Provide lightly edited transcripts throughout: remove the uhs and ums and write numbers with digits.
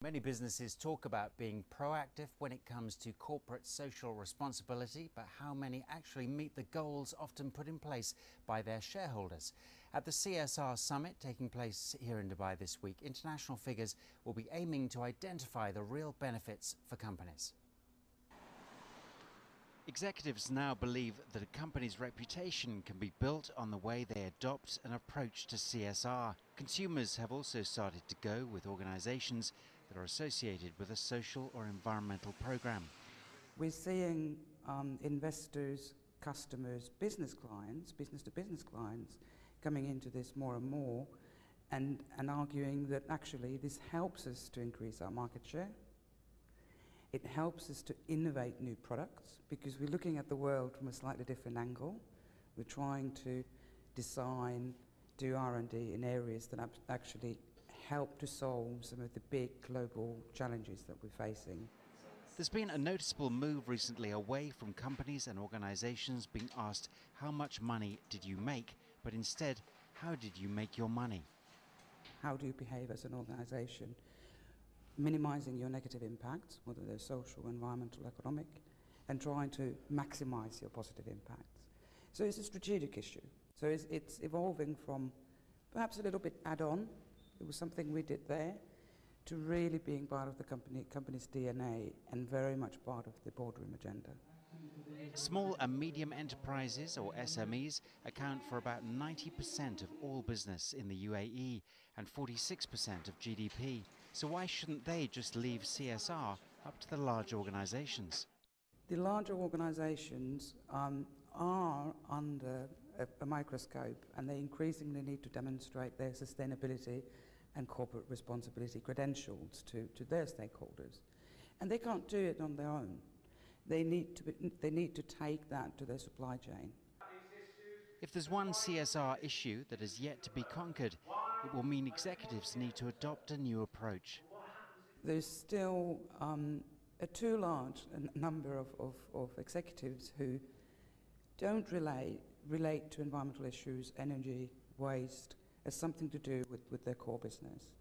Many businesses talk about being proactive when it comes to corporate social responsibility, but how many actually meet the goals often put in place by their shareholders? At the CSR summit taking place here in Dubai this week, international figures will be aiming to identify the real benefits for companies. Executives now believe that a company's reputation can be built on the way they adopt an approach to CSR. Consumers have also started to go with organisations that are associated with a social or environmental programme. We're seeing investors, customers, business-to-business clients coming into this more and more and arguing that actually this helps us to increase our market share. It helps us to innovate new products because we're looking at the world from a slightly different angle. We're trying to design, do R&D in areas that actually help to solve some of the big global challenges that we're facing. There's been a noticeable move recently away from companies and organisations being asked how much money did you make, but instead, how did you make your money? How do you behave as an organisation? Minimising your negative impacts, whether they're social, environmental, economic, and trying to maximise your positive impacts. So it's a strategic issue. So it's evolving from perhaps a little bit add-on, it was something we did there, to really being part of the company's DNA and very much part of the boardroom agenda. Small and medium enterprises, or SMEs, account for about 90% of all business in the UAE and 46% of GDP. So why shouldn't they just leave CSR up to the large organisations? The larger organisations are under a microscope, and they increasingly need to demonstrate their sustainability and corporate responsibility credentials to their stakeholders. And they can't do it on their own. They need to take that to their supply chain. If there's one CSR issue that is yet to be conquered, it will mean executives need to adopt a new approach. There's still a too large number of executives who don't relate to environmental issues, energy, waste, as something to do with their core business.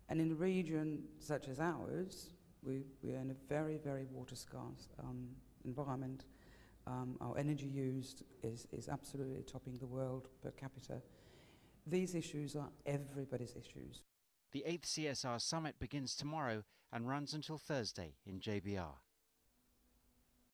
And in a region such as ours, we're in a very, very water-scarce environment. Our energy use is absolutely topping the world per capita. These issues are everybody's issues. The 8th CSR Summit begins tomorrow and runs until Thursday in JBR.